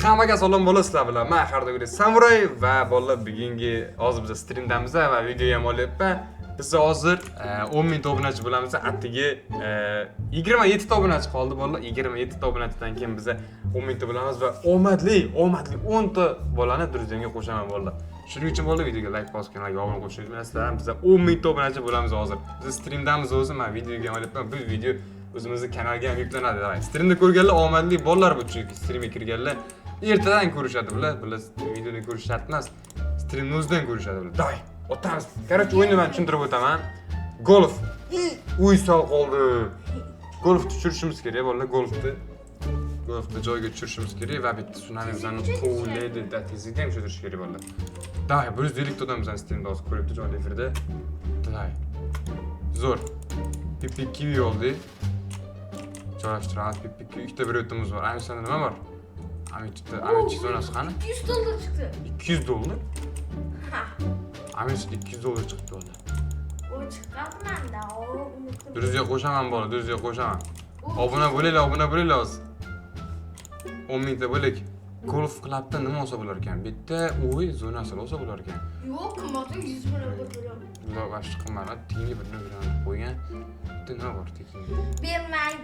Hammaga salom bo'lasizlar bilan. Men Xardogir Samuray va bolalar bugungi hozir biz streamdamiz va video ham olyapman. Biz hozir 10 000 obunachi bo'lamiz. Atigi 27 ta obunachi qoldi bolalar. 27 ta obunachidan keyin biz 10 000 ta bo'lamiz va omadli 10 ta bolani druzimga qo'shaman bolalar. Shuning uchun bolalar videoga like bosib, kanalga obuna bo'lishingizni bilasizlar. Biz 10 000 ta obunachi bo'lamiz hozir. Biz streamdamiz o'zi, men videoga ham olyapman. Bu video o'zimizning kanalga ham yuklanadi. Streamda ko'rganlar omadli bolalar bu, chunki streamga kirganlar ertadan ko'rishadi bular. Bular videoni ko'rish shart emas. Streamni o'zidan ko'rishadi bular. Davay, o'tamiz. Короче, o'yinni men tushuntirib o'taman. Golf. Uy sol qoldi. Golfni tushirishimiz kerak bolalar, golfni joyiga tushirishimiz kerak va bitta tsunami bizani quvlaydi, tezlikda ham tushirish kerak bolalar. Davay, 150 tadan bizani streamda hozir ko'ryapti jonli efirda. Davay. Zo'r. Pippi kiwi oldi. Joylashtiramiz. Pippi kiwi ikkita bir o'timiz bor. Ana senda nima bor? Amit zonasi qani? 200 dollar chiqdi. 200 dollar? Ha. Amit 200 dollar chiqdi bolalar. O chiqadimanda, Duruzga qo'shaman bola, duruzga qo'shaman. Obuna bo'linglar hozir. 10 000 ta bo'lik. Golf klubda nima olsa bo'lar ekan? Bitta uy zonasi olsa bo'lar ekan. Yo'q, qimmat 100 million bo'lgan. Bular boshqa qimmat, tengli birini qo'ygan. Bitta nima bor tekin? Bermaydi.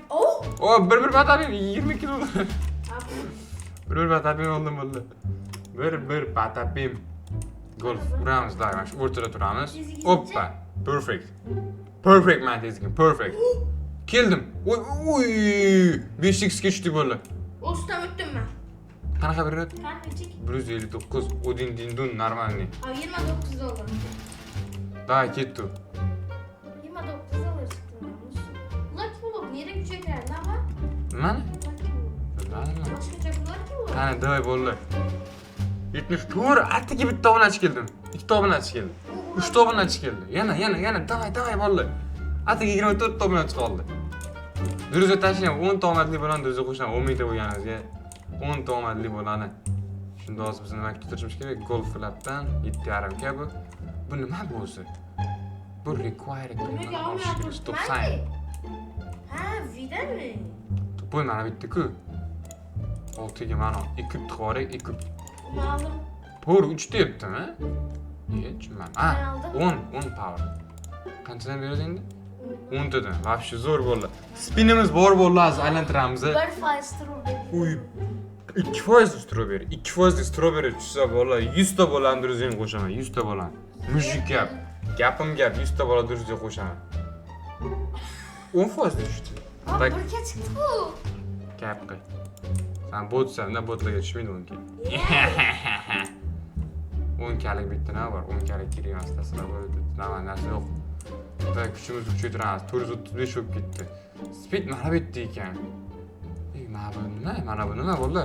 Bir batabim 22 dollar. Bir batabim oldim bolalar. Bir batabim. Golf uramiz, davay, mana shu o'rtada turamiz. Hoppa. Perfect man tezgin, perfect. Keldim. Uy, 5x ga tushdi bolalar. O'stam o'tdim men. Qanaqa beradi? Qanchalik? 159. Odin dindun normalniy. 29 dollar. Davay, ketdi. 29 dollar chiqdi. Lucky bo'lib, nerga kuchaytiradi, nima? Nimani? Bilmadim. Boshqacha bo'larki u. Qani, davay bolalar. 74 atigi bitta obunachi keldim. 2 ta obunachi keldi. 3 ta obunachi keldi. Yana davay bolalar. Atigi 24 ta obunachi qoldi. Duruzga tashlayman, 10 ta omadli bo'lani duruzga qo'shaman, 10 000 ta bo'lganingizga 10 ta omadli bo'lani. Shunda hozir biz nima kutirishimiz kerak? Golf klubdan 7.5 ga bu. Bu nima bo'lsa? Bu required stop sign. Ha, vidami? Bu mana bitta-ku. 6 ga mana 2 tqorik, 2 Ma'lum. Power 3 deyaptimi? Tushunmadim. Ha, 10 power. Qanchadan beradi endi? 10 tadan. Вообще zo'r bo'ldi. Spinimiz bor bo'ladi, aylantiramiz. 1% strawberry. Uy. 2% strawberry. 2% strawberry tushsa bo'la, 100 ta bo'lani duruzga qo'shaman, 100 ta bo'lani. Mujik gap. Gapim gap, 100 ta bola duruzga qo'shaman. 10% tushdi. Tak. Birga chiqdi-ku. Gap qil. Sen botsan, botlarga tushmaydi 10 ga. 10 kalik bitta nima bor? 10 kalik kerak emas, tasavvur bo'ldi. Narsa yo'q. Va kuchimizni kuchaytiramiz. 435 bo'lib ketdi. Speed mana bu yerda ekan. Mana bu nima bo'ldi?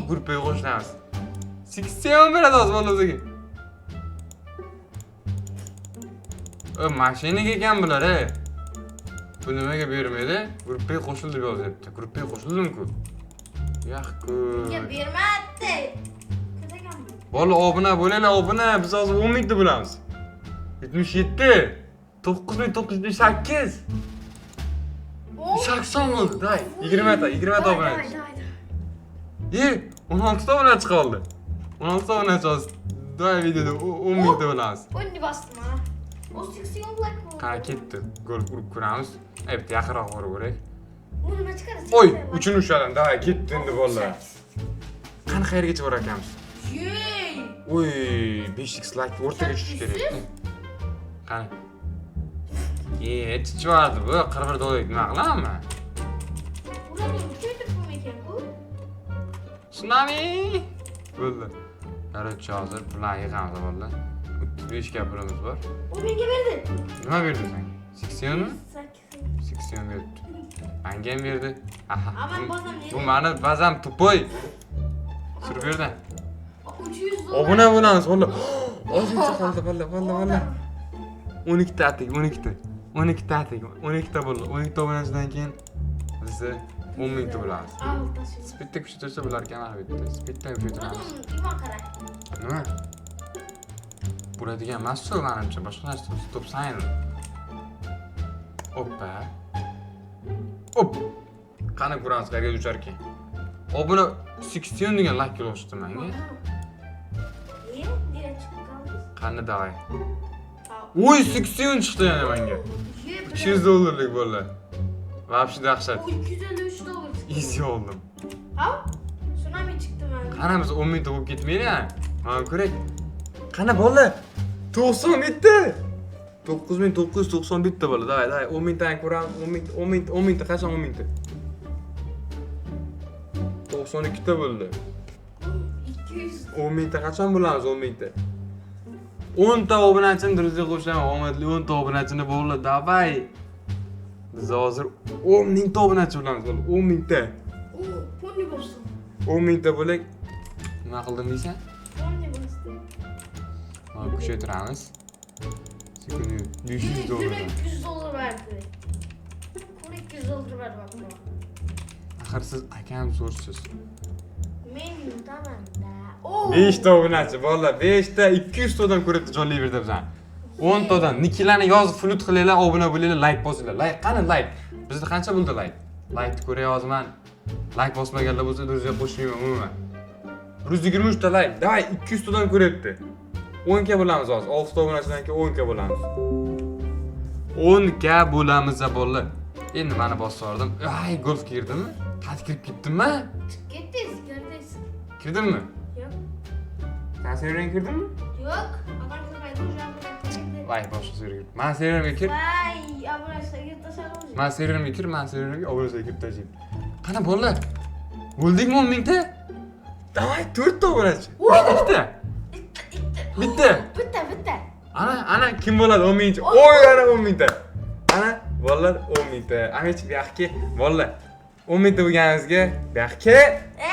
Gruppaga qo'shilamiz. 80 beradi hozir bolalarga. Mashinaga ekan bular, Bu nimaga bermaydi? Gruppaga qo'shildi deb yozyapti. Gruppaga qo'shildimku. Yo'q-ku. Nega bermadi? Bola obuna bo'linglar, obuna. Biz hozir 10 000 ta bo'lamiz. 77 9978 80 bo'ldi, day. 20 ta obunachi. 16 ta obunachi qoldi. 16 ta obunachi hozir. Day videoda 10 000 ta bo'lamiz. O'yinni bosdim mana. O 80 black bo'ldi. Qani ketdi. Golf urib ko'ramiz. Bitta yaqinroq boraverak. U nima chiqaradi? Oy, uchun ushladim. Day, ketdi endi bolalar. Qani qayergacha borar ekanmiz? Uy, 5x like o'rtaga tushish kerak. Qani. Chiqardi bu 41 dollar nima qilaman? Ularni kuchaytirib ekan bu. Tsunami. Bo'ldi. Qarchi hozir pullar yig'amiz bolalar. 35 ga pulimiz bor. U menga berdi. Nima berdi sen? 80 mi? 80. 80 berdi. Menga ham berdi. Aman bazam Bu meni bazam tupoy. Surib berdi. 300 dollar. Obuna bo'lamiz bolalar. Ozgincha qoldi bolalar. 12 ta atik, 12 ta. 12 ta atik, 12 ta bo'ldi. 12 ta obunachidan keyin biz 10 000 ta bo'lamiz. Speedda kuchaytirsa bo'lar ekan mana bu yerda. Speedda kuchaytiramiz. Imon qara. Nima? Bo'ladigan emas-ku menimcha, boshqa narsa stop sign. Hoppa. Hop. Qani ko'ramiz qayerga uchar ekan. obuna 60 degan like kelishdi menga. Nere chiqib qoldi? Qani davay. Oy 80 chiqdi yana menga. $200 bo'ldi. Вообще dahshat. O 253 dollar. Easy oldim. Ha? Tsunami chiqdi mana. Qani biz 10 mingta bo'lib ketmaydi ha. Mana ko'rak. Qani bola? 90 bitta. 9991 ta bo'ldi. Davay, 10 mingtani ko'ramiz. 10 mingta qachon 10 mingta? 92 ta bo'ldi. 200. 10 mingta qachon bo'lamiz 10 mingta? 10 ta obunachini dirizga qo'shaman. Omadli 10 ta obunachini bo'ldi. Davay. Biz hozir 10 mingta obunachi bo'lamiz. 10 mingta. O, ponni bosdim. 10 mingta bo'lak. Nima qildim deysan? Ponni bosdim. Mana kuchaytiramiz. Sekund $500. $200 verdi. Kur $200 verdi bak buna. Axir siz akam so'rsiz. Men yutamanda. Oo. 5 ta obunachi bolalar, 5 ta 200 tadan ko'ribdi jonli efirda bizani. 10 tadan nikilarni yozib flut qilinglar, obuna bo'linglar, like bosinglar. Like qani like? Bizda qancha bo'ldi like? Like ko'ryapman. Like bosmaganlar bo'lsa o'ziga qo'shmayman umuman. 123 ta like. Davay 200 tadan ko'ryapti. 10 ga bo'lamiz hozir. 6 ta obunachidan keyin 10 ga bo'lamiz. 10 ga bo'lamiz bolalar. Endi meni bosib yubordim. Ay, golf kirdimmi? Qad kirib ketdimmi? Ketdingiz, girdingiz. Kirdimmi? Yo'q. Sen serverga kirdingmi? Yo'q. Adam kirmaydi, o'sha kirmaydi. Vay, boshqa serverga. Men serverga kir. Vay, obunachilarga tasavvur. Men serverga kir, men serverga obunachilarga kirib tashlayman. Qani bolalar? Bo'ldikmi 10 mingta? Davay, 4 ta obunachi. Bitta. Bitta. Bitta. Ana kim bo'ladi 10 mingta? Oy, ana 10 mingta. Ana bolalar 10 mingta. Amech bu yoqqa bolalar 10 mingta bo'lganingizga bu yoqqa.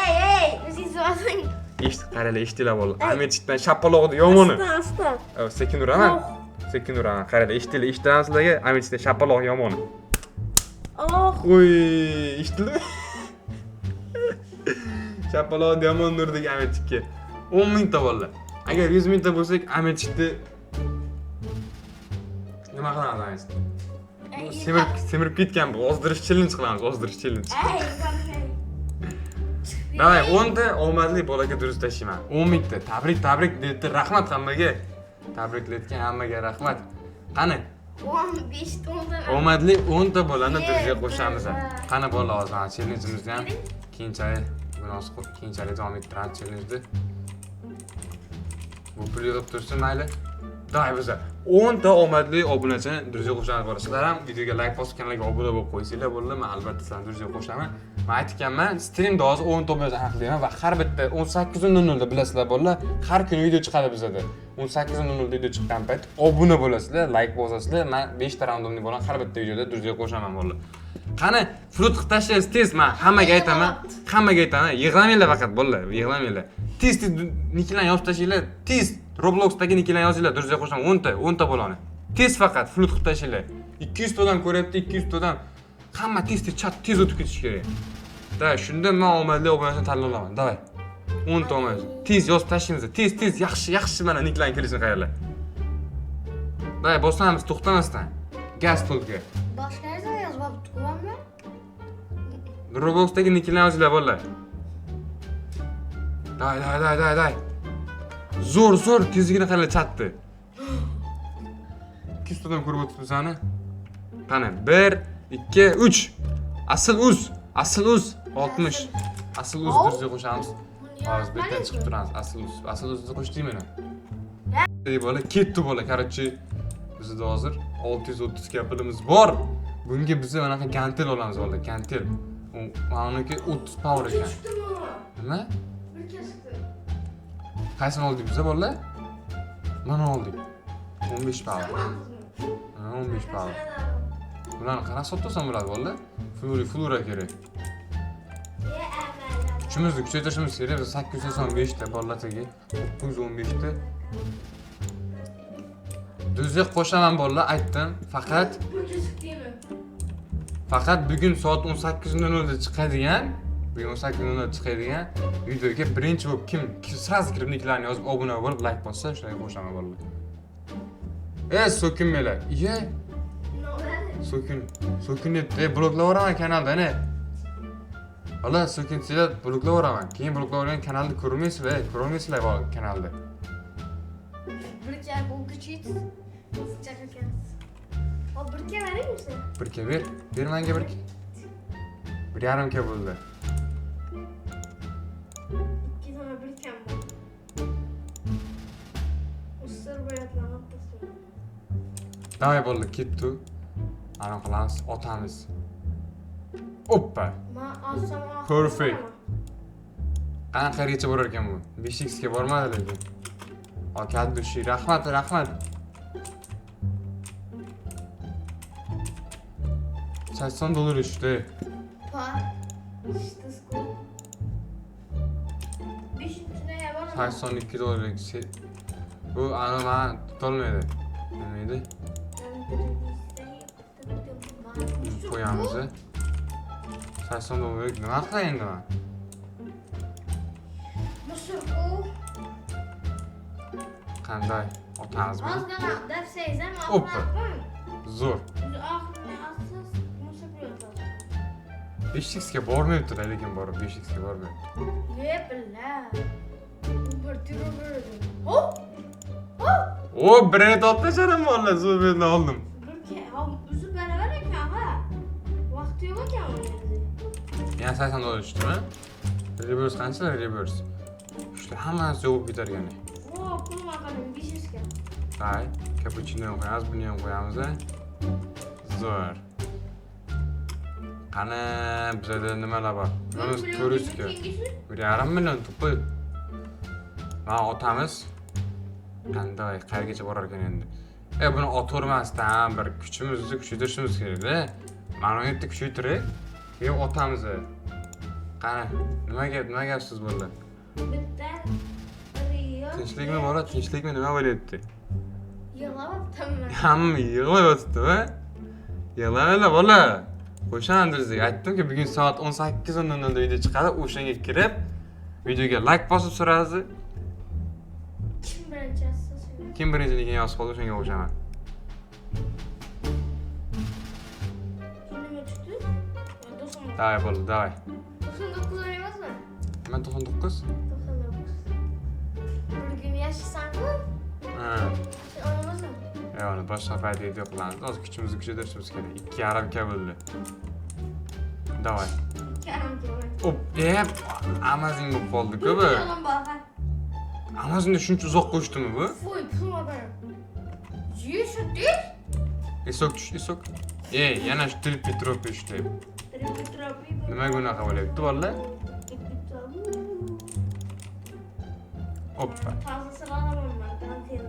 Ey, o'zingiz o'zing. Qaranglar, eshitinglar bolalar. Amechdan shapalog'ida yomoni. Asta. Sekin uraman. Sekin uraman. Qaranglar, eshitinglar, eshitaman sizlarga. Amechdan shapaloq yomoni. Oh. Oy, eshitdingmi? Shapaloq yomon urdik Amechga. 10 mingta bolalar. Agar 100 mingta bo'lsak, Amechni nima qilamiz? Semirib ketgan bu. Ozdirish challenge qilamiz, ozdirish challenge. Davay, 10 ta omadli bolaga durust tashlayman. 10 mingta. Tabrik dedi. Rahmat hammaga. Tabriklayotgan hammaga rahmat. Qani? 15 tadan. Omadli 10 ta bolani durustga qo'shamiz. Qani bola hozir challenge'imizni ham keyinchalik davom ettiramiz challenge'ni. Bu pul yig'ib tursin mayli. Davay biz 10 ta omadli obunachini durustga qo'shamiz bola. Sizlar ham videoga like bosib, kanalga obuna bo'lib qo'ysanglar bo'ldi. Men albatta sizlarni durustga qo'shaman. Men aytganman, streamda hozir 10 ta obunachi aniqlayman va har bitta 18:00 da bilasizlar bolalar, har kuni video chiqadi bizda. 18:00 video chiqqan payt obuna bo'lasizlar, like bosasizlar. Men 5 ta randomli bo'lgan har bitta videoda durustga qo'shaman bolalar. Qani, flut qilib tashlaysiz tez, men hammaga aytaman. Yig'lamanglar faqat bolalar, yig'lamanglar. Tez nikilarni yozib tashlanglar. Tez Robloxdagi nikilarni yozinglar, durustga qo'shaman 10 ta bo'lani. Tez faqat flut qilib tashlanglar. 200 tadan ko'ryapti, 200 tadan. Hamma tez o'tib ketish kerak. Da, shunda men omadli obunachini tanlay olaman. Davay. 10 ta obunachi. Tez yozib tashlaymiz. Tez, yaxshi mana nicklarni kelishini qayerlar. Davay, bosamiz to'xtamasdan. Gaz to'lga. Boshqalarga yozib olib tuqammi? Robloxdagi nicklarni yozinglar bolalar. Davay. Zo'r, tezligini qayerlar chatdi. 200 tadan ko'rib o'tibsiz ani. Qani, 1 2 3. Asl uz 60. Asl uz durustga qo'shamiz. Hozir betdan chiqib turamiz. Asl uzni qo'shdik meni. Ey bola, ketdi bola. Qarchi, bizda hozir 630 ga pulimiz bor. Bunga biz anaqa gantel olamiz bola, gantel. Maniki 30 power ekan. Nima? Bir chiqdi. Qaysini oldik biz bolalar? Mana oldik. 15 power. 15 power. Bularni qana sotsa bo'ladi bolalar? Flora kerak. Kuchimizni kuchaytirishimiz kerak. 885 ta bolalarga 915 ta. Durustga qo'shaman bolalar, aytdim. Faqat bugun soat 18:00 da chiqadigan, videoga birinchi bo'lib kim sraz kirib nicklarni yozib obuna bo'lib like bossa, shunga qo'shaman bolalar. So'kinmanglar. So'kin deb bloklayveraman kanalda, ana. Valla söküntüyle bulukla uğraman. Keyin bulukla uğrayan kanalda ko'rmaysizlar, ko'rolmaysizlar bu kanalda. Bir kere bu küçük. Sıcak ekansiz. O bir kere verir misin? Birke ber. Ber menga birke. 1,5 bo'ldi. 2 tane bir kere var. Ustar boyatlanıp da sonra. Davay bo'ldi, ketdi. Ana qilamiz, otamiz. Oppa. Ma alsam Perfect. Qanaqacha borar ekan bu? 5x ga bormadi lekin. Aka dushi, rahmat, rahmat. 80 dollar işte. Pa. İşte skol. 5 içine yalan. 82 dollarlık şey. Bu ana bana tutulmaydı. Neydi? Koyamızı. 80 dollarlık ne yaptı endi ben? Mısır bu. Qanday? Otamiz Az mı? gana deb seyzem Hoppa. altına Zo'r. Ahirine atsız mısır bu 5x ga bormayapti lekin borib 5x ga bormayapti. Ye billa. Bir tiro verdim. Hop. Hop. O birini toplasharım valla zo'r ben oldim. Bir ke ha üzü beraber ekan ha. Vaqti yo'q ekan o'zi. Yani 80 dollar düştü mü? Reverse qanchalar reverse? İşte hammasi yopib ketar yana. O pul maqalim 500 ga. Hay, cappuccino ham qo'yamiz, buni ham qo'yamiz. Zo'r. Qani bizada nimalar bor? Bunimiz 400 ga. 1,5 million to'pib. Va otamiz. Qanday qayergacha borar ekan endi? Buni otavermasdan bir kuchimizni kuchaytirishimiz kerak-da. Mana bu yerda kuchaytirib, keyin otamiz. Qani, nima gapsiz bo'ldi? Bitta riyo. Tinchlikmi bola, tinchlikmi nima bo'lyapti? Yig'layaptimi? Hamma yig'layapti-mi? Yig'lamanglar bola. Qo'shandingizga aytdimki, bugun soat 18:00 da video chiqadi. O'shanga kirib, videoga like bosib so'rasiz. Kim birinchi asosiy? Kim birinchiligini yozib qoldi, o'shanga o'xshaman. Nima chiqdi? Do'stim. Davay bo'ldi, davay. 99 emasmi? Men 99. 99. Bir gün yaşasan-ku? Ha. Sen oynamasan? Uni boshqa payt video qilamiz. Hozir kuchimizni kuchaytirishimiz kerak. 2,5 bo'ldi. Davay. Karam kerak. Hop, Amazon bo'lib qoldi-ku bu. Yalan baqa. Amazonda shuncha uzoq qo'yshdimi bu? Foy, pul baqa. Yeshudi? Isok tush, isok. Yana shu Trip Petrov ishdi. Nimaga unaqa bo'lyapti bola? Hoppa. Fazlasını alamam ben, garantiyeli.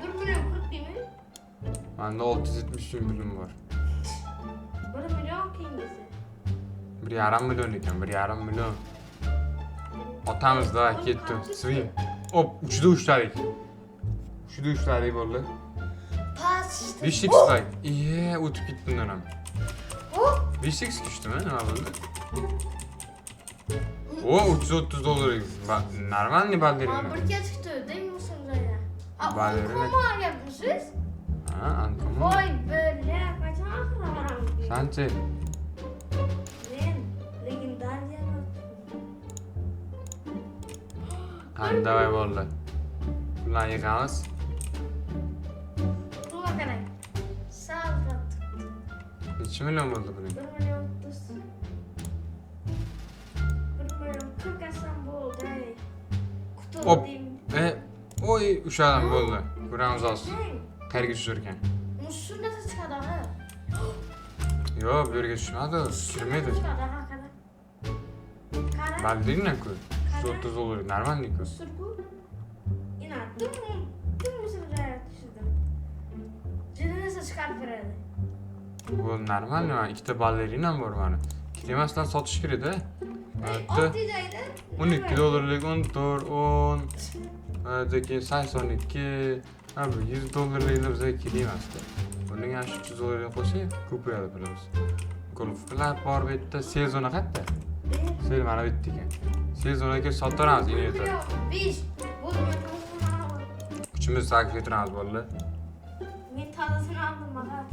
1 milyon 40 değil mi? Manda 670 ming pulim bor. 1 milyon kengesi. 1,5 million ekan, 1,5 million. Otamiz da ketdi. Svin. Hop, uchda ushladik. Uchda ushladik bo'ldi. Pas işte. 5x like. O'tib ketdi undan ham. 5x tushdimi? Nima bo'ldi? O 330 dollar. Normalniy ballerina. Ama bir kez çıktı değil mi Sımza'ya? Ballerina. Kuma yapmışsınız? Ha, anladım. Vay böyle kaçan akıllar diye. Sanchi. Ben legendarya mı? Qanday bo'ldi? Bularni yig'amiz. Dur bakalım. Sağ ol. Necha million bo'ldi buning? 1 milyon 30. 1 milyon 40 asam bo'ldi. Kutu Hop. diyeyim. Oy, ushadim bo'ldi. Ko'ramiz hozir. Qayerga tushar ekan? Mushun nasıl çıkardı ha? Yo'q, bu yerga tushmadi. Kirmaydi. Çıkardı ha kadar. Kara. Ballerina-ku. 130 dollar. Normalniy-ku. Musul bu. İnan. Tüm musul rayet düşürdüm. Cini nasıl çıkarıp verdi? Bu normalniy. Mana ikkita ballerinam bor mani. Kemasdan sotish kerak-da. Hatto 12 dollarlik 14, 10. Keyin 82. Ha bu 100 dollarliklar bizga kerak emas-da. Buning ham 300 dollarga qo'shsak, ko'payadi pulimiz. Golflar bor bu yerda, sezona qayerda? Sel mana bu yerda ekan. Sezonaga sotaveramiz invertor. 5. Bu Kuchimizni sakib ketiramiz bo'ldi. men tozasini oldim baka.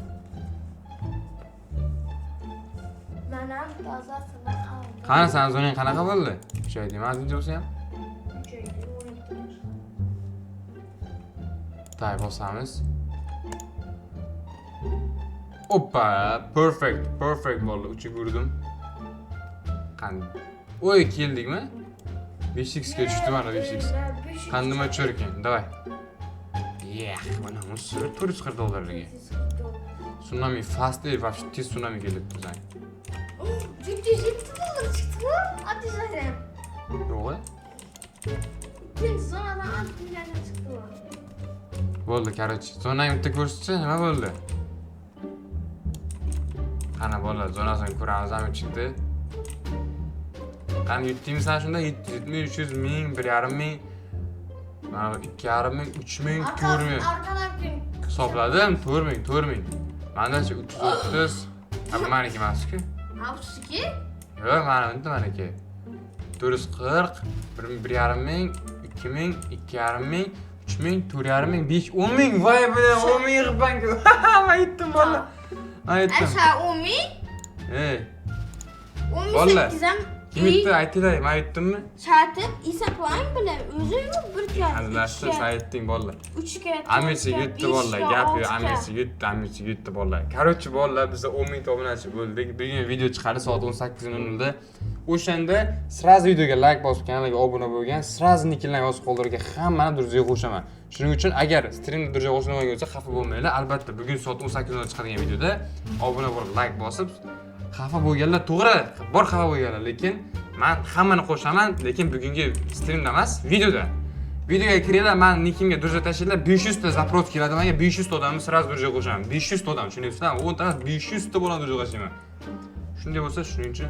Men ham toza sinaqa. Qani sen zonang qanaqa bo'ldi? Shay deyman, video bo'lsa ham. Tay bosamiz. Oppa, perfect bo'ldi. Uchib yurdim. Qani. Oy, keldikmi? 5x ga tushdi mana 5x. Qandima cho'rkin, davay. Mana bu $440. Tsunami fast değil, вообще tez tsunami kelib tursan. $470 chiqdi-ku. Atishlaysan. Yo'q. Keyin zonadan atishlaysan chiqdi. Bo'ldi, короче. Zonani bitta ko'rsatchi, nima bo'ldi? Qani bolalar, zonasini ko'ramiz ham chiqdi. Qani yutdingmi sen shunda 770, 300 ming, 1,5 ming, 2,5 ming, 3 ming, 4 ming. Arqadan Hisobladim, 4 ming, 4 ming. Mandachi 330. Bu meniki emas-ku. Afsuski. Yo'q, meniki. 440, 1,5 ming, 2 ming, 2,5 ming, 3 ming, 4,5 ming, 5, 10 ming. Voy bilan 10 ming yig'ib bank. Men yetdim bola. Men yetdim. Asha 10 ming. 10 ming 8 ham. Kim yetdi? Aytinglar, men yetdimmi? Shartib hisoblang bilan o'zim bir kar. Hazillashdi, sen yetding bolalar. 3 kar. Amisi yutdi bolalar, gap yo'q, amisi yutdi bolalar. Короче bolalar, biz 10 ming obunachi bo'ldik. Bugun video chiqadi soat 18:00 da. O'shanda sразу videoga like bosib, kanalga obuna bo'lgan, sразу nicklarni yozib qoldirgan hammani durjiga qo'shaman. Shuning uchun agar streamda durjiga qo'shilmagan bo'lsa, xafa bo'lmanglar. Albatta, bugun soat 18:00 chiqadigan videoda obuna bo'lib, like bosib, xafa bo'lganlar to'g'ri, bor xafa bo'lganlar, lekin men hammani qo'shaman, lekin bugungi streamda emas, videoda. Videoga kiringlar, men nickimga durja tashinglar, 500 ta zaпрос keladi menga, 500 ta odamni sразу durja qo'shaman. 500 ta odam, tushunyapsizlarmi? 10 ta emas, 500 ta bilan durja qo'shaman. Shunday bo'lsa, shuning uchun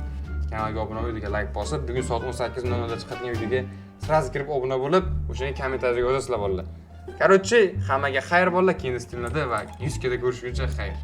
kanalga obuna bo'lib, videoga like bosib, bugun soat 18:00 da chiqadigan videoga sразу kirib obuna bo'lib, o'shani kommentariyaga yozasizlar bolalar. Короче, hammaga xayr bolalar, keyingi streamlarda va 100 kda ko'rishguncha xayr.